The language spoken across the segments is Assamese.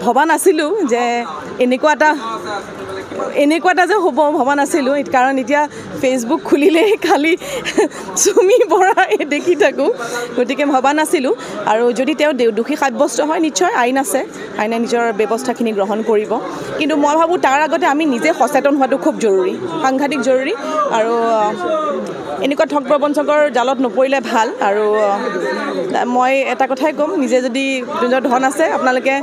ভবা নাছিলোঁ যে এনেকুৱা এটা যে হ'ব ভবা নাছিলোঁ কাৰণ এতিয়া ফেচবুক খুলিলেই খালি চুমি বৰা দেখি থাকোঁ গতিকে ভবা নাছিলোঁ আৰু যদি তেওঁ দোষী সাব্যস্ত হয় নিশ্চয় আইন আছে আইনে নিজৰ ব্যৱস্থাখিনি গ্ৰহণ কৰিব কিন্তু মই ভাবোঁ তাৰ আগতে আমি নিজে সচেতন হোৱাটো খুব জৰুৰী সাংঘাতিক জৰুৰী আৰু এনেকুৱা ঠগ প্ৰবঞ্চকৰ জালত নপৰিলে ভাল আৰু মই এটা কথাই ক'ম নিজে যদি নিজৰ ধন আছে আপোনালোকে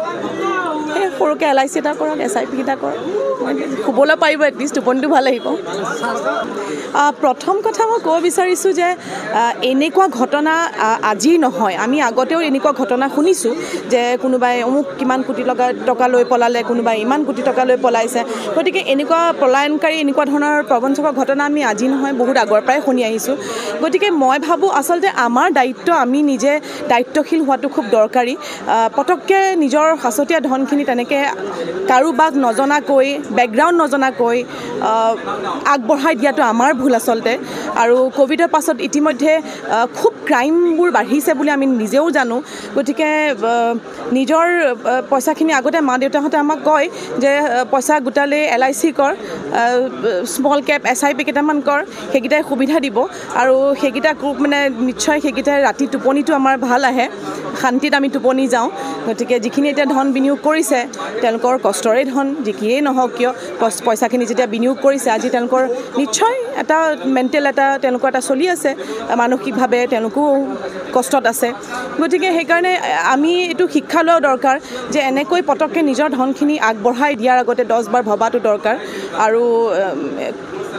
এই সৰুকৈ LIC এটা কৰক SIP এটা কৰক শুবলৈ পাৰিব এটলিষ্ট টোপনিটো ভাল আহিব প্ৰথম কথা মই ক'ব বিচাৰিছোঁ যে এনেকুৱা ঘটনা আজি নহয় আমি আগতেও এনেকুৱা ঘটনা শুনিছোঁ যে কোনোবাই অমুক কিমান কোটি টকা লৈ পলালে কোনোবাই ইমান কোটি টকা লৈ পলাইছে গতিকে এনেকুৱা পলায়নকাৰী এনেকুৱা ধৰণৰ প্ৰবঞ্চকৰ ঘটনা আমি আজি নহয় বহুত আগৰ পৰাই শুনি আহিছোঁ গতিকে মই ভাবোঁ আচলতে আমাৰ দায়িত্ব আমি নিজে দায়িত্বশীল হোৱাটো খুব দৰকাৰী পটককৈ নিজৰ সাঁচতীয়া ধনখিনি তেনেকৈ কাৰোবাক নজনাকৈ বেকগ্ৰাউণ্ড নজনাকৈ আগবঢ়াই দিয়াটো আমাৰ ভুল আচলতে আৰু ক'ভিডৰ পাছত ইতিমধ্যে খুব ক্ৰাইমবোৰ বাঢ়িছে বুলি আমি নিজেও জানো গতিকে নিজৰ পইচাখিনি আগতে মা দেউতাহঁতে আমাক কয় যে পইচা গোটালে LIC কৰ স্মল কেপ SIP কেইটামান কৰ সেইকেইটাই সুবিধা দিব আৰু সেইকেইটা মানে নিশ্চয় সেইকেইটাই ৰাতি টোপনিটো আমাৰ ভাল আহে শান্তিত আমি টোপনি যাওঁ গতিকে যিখিনি এতিয়া ধন বিনিয়োগ কৰিছে তেওঁলোকৰ কষ্টৰে ধন যিখিনিয়েই নহওক কিয় পইচাখিনি যেতিয়া বিনিয়োগ কৰিছে আজি তেওঁলোকৰ নিশ্চয় এটা মেণ্টেল এটা তেওঁলোকৰ এটা চলি আছে মানসিকভাৱে তেওঁলোকো কষ্টত আছে গতিকে সেইকাৰণে আমি এইটো শিক্ষা লোৱা দৰকাৰ যে এনেকৈ পটককৈ নিজৰ ধনখিনি আগবঢ়াই দিয়াৰ আগতে 10 বাৰ ভবাটো দৰকাৰ আৰু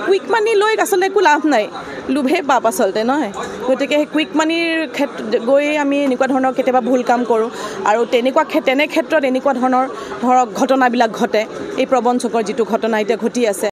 কুইক মানি লৈ আচলতে একো লাভ নাই লোভে পাপ আচলতে নহয় গতিকে সেই কুইক মানিৰ ক্ষেত্ৰত গৈ আমি এনেকুৱা ধৰণৰ কেতিয়াবা ভুল কাম কৰোঁ আৰু তেনে ক্ষেত্ৰত এনেকুৱা ধৰণৰ ধৰক ঘটনাবিলাক ঘটে এই প্ৰবঞ্চকৰ যিটো ঘটনা এতিয়া ঘটি আছে